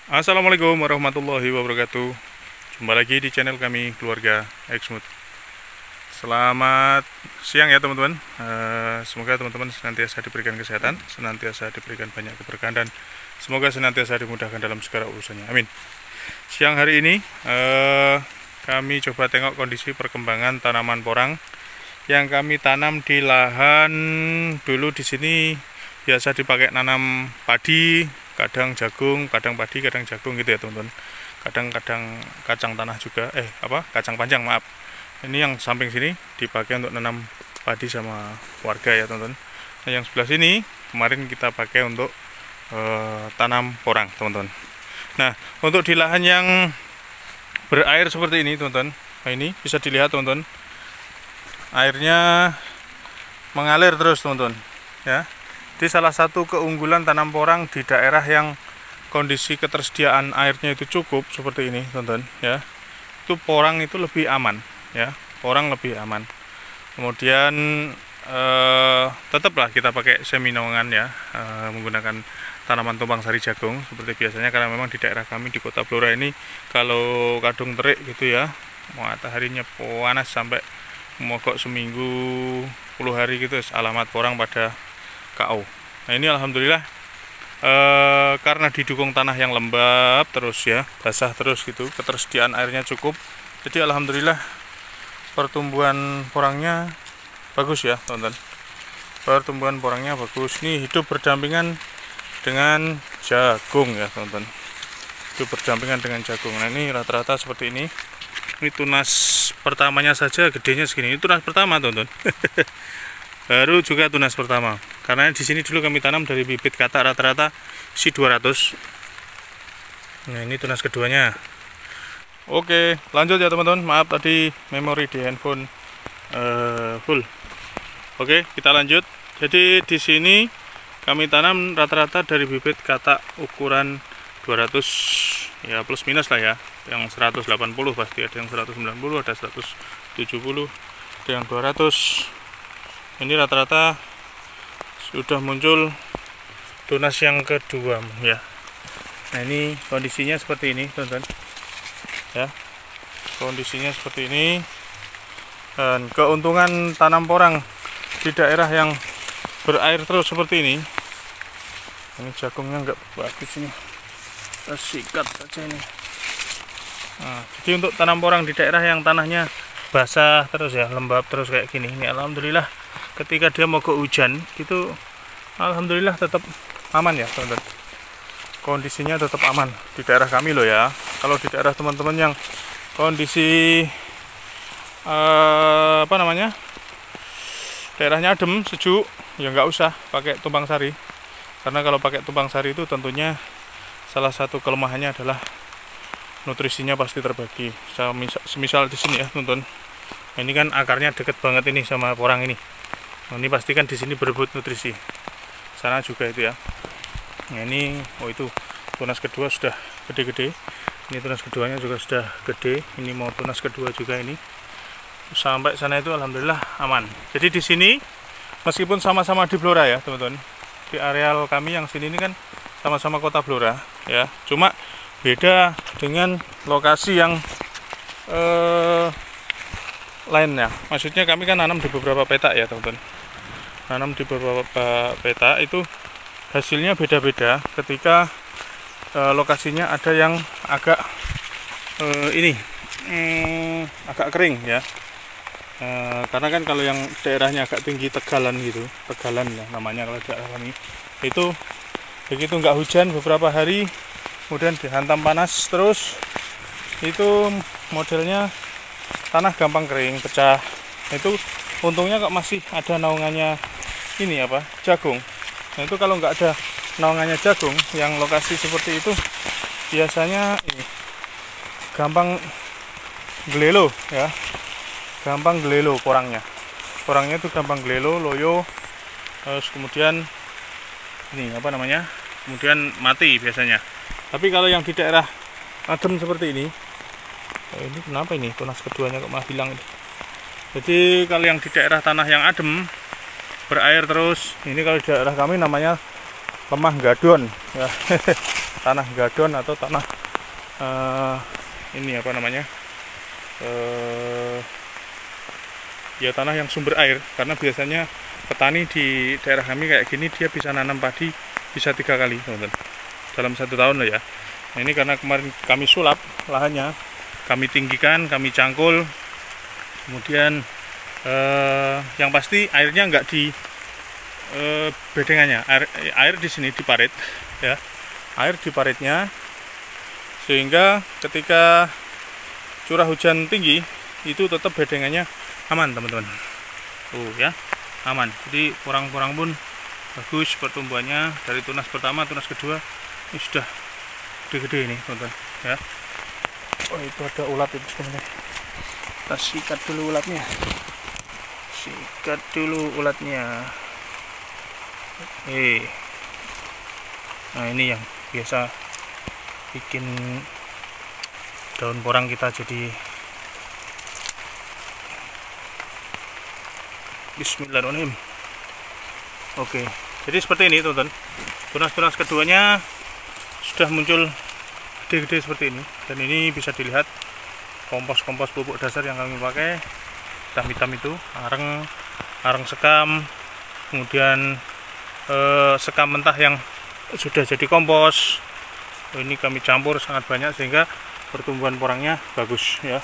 Assalamualaikum warahmatullahi wabarakatuh. Jumpa lagi di channel kami Keluarga Exmut. Selamat siang ya teman-teman. Semoga teman-teman senantiasa diberikan kesehatan, senantiasa diberikan banyak keberkahan, dan semoga senantiasa dimudahkan dalam segala urusannya. Amin. Siang hari ini kami coba tengok kondisi perkembangan tanaman porang yang kami tanam di lahan. Dulu di sini biasa dipakai nanam padi, kadang jagung, kadang padi, kadang jagung gitu ya teman-teman. Kadang-kadang kacang tanah juga, kacang panjang maaf. Ini yang samping sini dipakai untuk nanam padi sama warga ya teman-teman. Nah yang sebelah sini kemarin kita pakai untuk tanam porang teman-teman. Nah untuk di lahan yang berair seperti ini teman-teman, nah ini bisa dilihat teman-teman, airnya mengalir terus teman-teman ya. Di salah satu keunggulan tanam porang di daerah yang kondisi ketersediaan airnya itu cukup seperti ini teman-teman ya, itu porang itu lebih aman ya, porang lebih aman. Kemudian tetaplah kita pakai semi naungan ya, menggunakan tanaman tumpang sari jagung seperti biasanya, karena memang di daerah kami di Kota Blora ini kalau kadung terik gitu ya, mataharinya panas sampai mogok seminggu 10 hari gitu, alamat porang pada KO. Nah ini alhamdulillah karena didukung tanah yang lembab terus ya, basah terus gitu, ketersediaan airnya cukup, jadi alhamdulillah pertumbuhan porangnya bagus ya teman-teman. Pertumbuhan porangnya bagus. Nih hidup berdampingan dengan jagung ya teman-teman, hidup berdampingan dengan jagung. Nah ini rata-rata seperti ini. Ini tunas pertamanya saja gedenya segini. Ini tunas pertama teman-teman. Baru juga tunas pertama, karena di sini dulu kami tanam dari bibit katak rata-rata si 200. Nah ini tunas keduanya. Oke lanjut ya teman-teman, maaf tadi memori di handphone full. Oke kita lanjut. Jadi di sini kami tanam rata-rata dari bibit katak ukuran 200 ya, plus minus lah ya, yang 180 pasti ada, yang 190 ada, 170 ada, yang 200. Ini rata-rata sudah muncul tunas yang kedua ya. Nah ini kondisinya seperti ini teman-teman ya, kondisinya seperti ini. Dan keuntungan tanam porang di daerah yang berair terus seperti ini jagungnya nggak bagus, ini kita sikat saja ini. Nah, jadi untuk tanam porang di daerah yang tanahnya basah terus ya, lembab terus kayak gini, ini alhamdulillah ketika dia mogok hujan gitu, alhamdulillah tetap aman ya teman-teman, kondisinya tetap aman di daerah kami loh ya. Kalau di daerah teman-teman yang kondisi daerahnya adem sejuk ya nggak usah pakai tumpang sari, karena kalau pakai tumpang sari itu tentunya salah satu kelemahannya adalah nutrisinya pasti terbagi. Semisal di sini ya teman-teman, ini kan akarnya deket banget ini sama porang ini. Nah, ini pastikan di sini berebut nutrisi. Sana juga itu ya. Nah, ini itu tunas kedua sudah gede-gede. Ini tunas keduanya juga sudah gede. Ini mau tunas kedua juga ini. Sampai sana itu alhamdulillah aman. Jadi di sini meskipun sama-sama di Blora ya, teman-teman. Di areal kami yang sini ini kan sama-sama Kota Blora ya. Cuma beda dengan lokasi yang lainnya. Maksudnya kami kan nanam di beberapa petak ya teman-teman, nanam di beberapa petak itu hasilnya beda-beda ketika lokasinya ada yang agak agak kering ya, karena kan kalau yang daerahnya agak tinggi tegalan gitu, tegalan ya namanya kalau daerah kami itu, begitu nggak hujan beberapa hari kemudian dihantam panas terus, itu modelnya tanah gampang kering, pecah. Itu untungnya kok masih ada naungannya ini jagung. Nah itu kalau nggak ada naungannya jagung yang lokasi seperti itu biasanya gampang gelelo ya, gampang gelelo porangnya itu gampang gelelo, loyo, terus kemudian ini kemudian mati biasanya. Tapi kalau yang di daerah adem seperti ini, ini kenapa ini tunas keduanya kok malah hilang ini. Jadi kalau yang di daerah tanah yang adem berair terus, ini kalau di daerah kami namanya lemah gadon ya. tanah gadon atau tanah ini apa namanya, ya tanah yang sumber air. Karena biasanya petani di daerah kami kayak gini dia bisa nanam padi bisa 3 kali teman-teman dalam 1 tahun loh ya. Nah, ini karena kemarin kami sulap lahannya, kami tinggikan, kami cangkul, kemudian yang pasti airnya nggak di bedengannya, air di sini di parit ya, air di paritnya, sehingga ketika curah hujan tinggi itu tetap bedengannya aman teman-teman. Ya aman, jadi porang-porang pun bagus pertumbuhannya. Dari tunas pertama, tunas kedua ini sudah gede-gede ini teman-teman ya. Oh itu ada ulat itu sebenarnya, kita sikat dulu ulatnya, sikat dulu ulatnya. Nah ini yang biasa bikin daun porang kita jadi. Bismillahirrahmanirrahim. Oke, jadi seperti ini teman-teman, tunas-tunas keduanya sudah muncul gede-gede seperti ini. Dan ini bisa dilihat kompos-kompos pupuk dasar yang kami pakai, hitam-hitam itu areng sekam, kemudian sekam mentah yang sudah jadi kompos. Ini kami campur sangat banyak sehingga pertumbuhan porangnya bagus ya,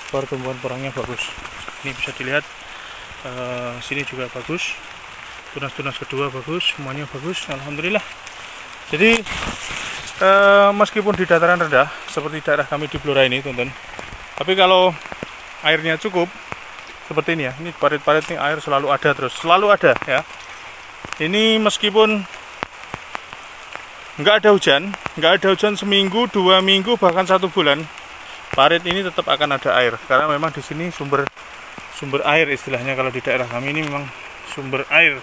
pertumbuhan porangnya bagus. Ini bisa dilihat, sini juga bagus, tunas-tunas kedua bagus, semuanya bagus, alhamdulillah. Jadi meskipun di dataran rendah seperti daerah kami di Blora ini teman-teman, tapi kalau airnya cukup seperti ini ya, ini parit-parit ini air selalu ada, terus selalu ada ya. Ini meskipun nggak ada hujan seminggu, 2 minggu, bahkan 1 bulan, parit ini tetap akan ada air, karena memang di sini sumber air istilahnya. Kalau di daerah kami ini memang sumber air.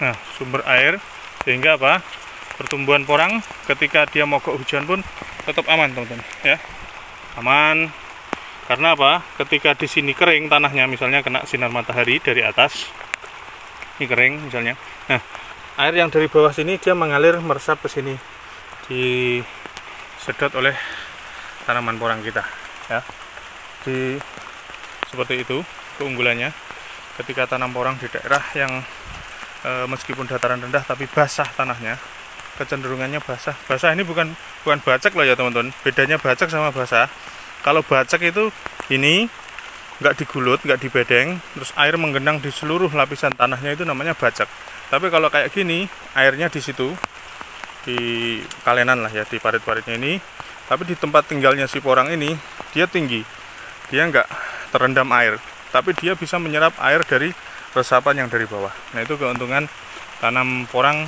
Nah, sumber air, sehingga apa? Pertumbuhan porang ketika dia mogok hujan pun tetap aman teman-teman ya, aman. Karena apa? Ketika di sini kering tanahnya, misalnya kena sinar matahari dari atas, ini kering misalnya. Nah, air yang dari bawah sini dia mengalir meresap ke sini, disedot oleh tanaman porang kita ya. Jadi seperti itu keunggulannya ketika tanam porang di daerah yang meskipun dataran rendah tapi basah tanahnya, kecenderungannya basah. Basah ini bukan bacek loh ya teman-teman, bedanya bacek sama basah. Kalau bacek itu ini nggak digulut, nggak dibedeng, terus air menggenang di seluruh lapisan tanahnya, itu namanya bacek. Tapi kalau kayak gini, airnya di situ, di kalenan lah ya, di parit-paritnya ini, tapi di tempat tinggalnya si porang ini dia tinggi, dia nggak terendam air, tapi dia bisa menyerap air dari resapan yang dari bawah. Nah itu keuntungan tanam porang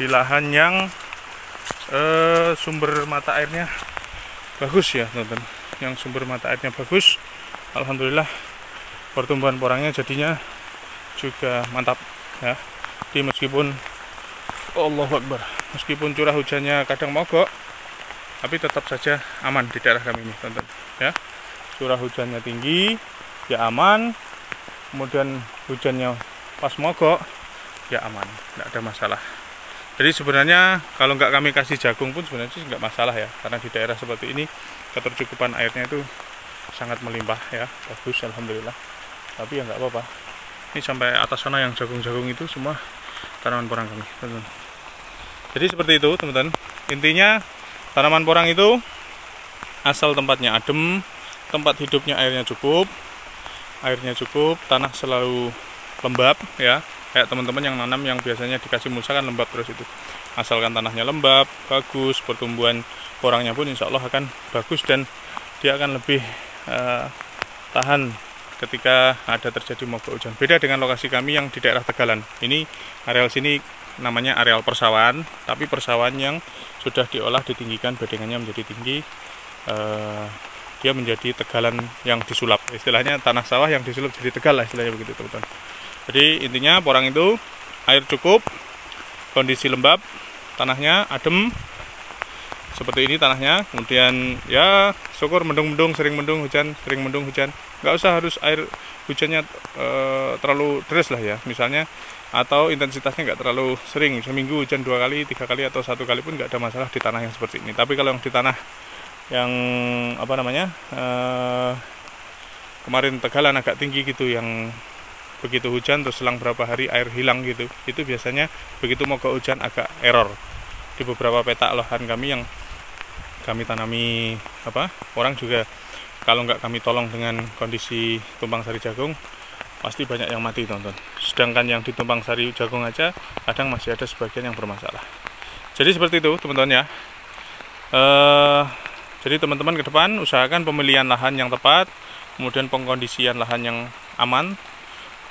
di lahan yang sumber mata airnya bagus ya teman-teman, yang sumber mata airnya bagus, alhamdulillah pertumbuhan porangnya jadinya juga mantap ya. Jadi meskipun Allahu Akbar, meskipun curah hujannya kadang mogok, tapi tetap saja aman di daerah kami ini teman-teman ya. Curah hujannya tinggi ya aman, kemudian hujannya pas mogok ya aman, tidak ada masalah. Jadi sebenarnya kalau nggak kami kasih jagung pun sebenarnya sih nggak masalah ya, karena di daerah seperti ini ketercukupan airnya itu sangat melimpah ya, bagus alhamdulillah. Tapi ya nggak apa-apa, ini sampai atas sana yang jagung-jagung itu semua tanaman porang kami teman-teman. Jadi seperti itu teman-teman, intinya tanaman porang itu asal tempatnya adem, tempat hidupnya airnya cukup, tanah selalu lembab ya. Kayak teman-teman yang nanam yang biasanya dikasih mulsa kan lembab terus itu. Asalkan tanahnya lembab, bagus, pertumbuhan porangnya pun insya Allah akan bagus, dan dia akan lebih tahan ketika ada terjadi mogok hujan. Beda dengan lokasi kami yang di daerah Tegalan. Ini areal sini namanya areal persawahan, tapi persawahan yang sudah diolah, ditinggikan, bedengannya menjadi tinggi. Dia menjadi tegalan yang disulap. Istilahnya tanah sawah yang disulap jadi tegal lah, istilahnya begitu teman-teman. Jadi intinya porang itu air cukup, kondisi lembab, tanahnya adem seperti ini tanahnya. Kemudian ya syukur mendung-mendung, sering mendung hujan, nggak usah harus air hujannya terlalu deras lah ya, misalnya, atau intensitasnya nggak terlalu sering, seminggu hujan 2 kali, 3 kali, atau 1 kali pun nggak ada masalah di tanah yang seperti ini. Tapi kalau yang di tanah yang apa namanya kemarin tegalan agak tinggi gitu, yang begitu hujan terus selang berapa hari air hilang gitu, itu biasanya begitu mogok hujan agak error. Di beberapa petak lahan kami yang kami tanami orang juga, kalau nggak kami tolong dengan kondisi tumpang sari jagung, pasti banyak yang mati, teman-teman. Sedangkan yang di tumpang sari jagung aja kadang masih ada sebagian yang bermasalah. Jadi seperti itu, teman-teman ya. Jadi teman-teman ke depan usahakan pemilihan lahan yang tepat, kemudian pengkondisian lahan yang aman,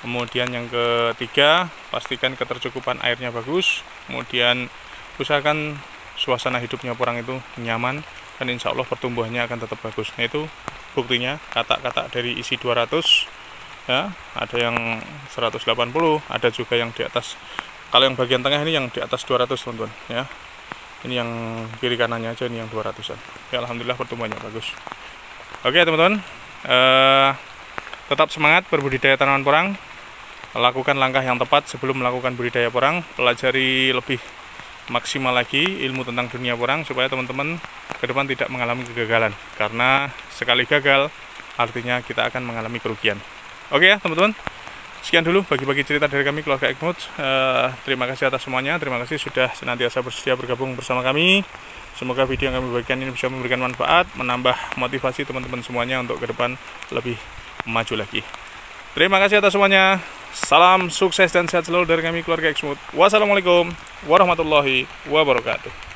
kemudian yang ketiga pastikan ketercukupan airnya bagus, kemudian usahakan suasana hidupnya porang itu nyaman, dan insya Allah pertumbuhannya akan tetap bagus. Nah itu buktinya, katak-katak dari isi 200 ya, ada yang 180, ada juga yang di atas. Kalau yang bagian tengah ini yang di atas 200, teman-teman ya. Ini yang kiri kanannya aja, ini yang 200-an ya. Alhamdulillah pertumbuhannya bagus. Oke teman-teman, tetap semangat berbudidaya tanaman porang, lakukan langkah yang tepat sebelum melakukan budidaya porang, pelajari lebih maksimal lagi ilmu tentang dunia porang supaya teman-teman ke depan tidak mengalami kegagalan, karena sekali gagal artinya kita akan mengalami kerugian. Oke ya teman-teman, sekian dulu bagi-bagi cerita dari kami keluarga Ekmut. Terima kasih atas semuanya, terima kasih sudah senantiasa bersedia bergabung bersama kami. Semoga video yang kami bagikan ini bisa memberikan manfaat, menambah motivasi teman-teman semuanya untuk ke depan lebih maju lagi. Terima kasih atas semuanya. Salam sukses dan sehat selalu dari kami keluarga Ekmut. Wassalamualaikum warahmatullahi wabarakatuh.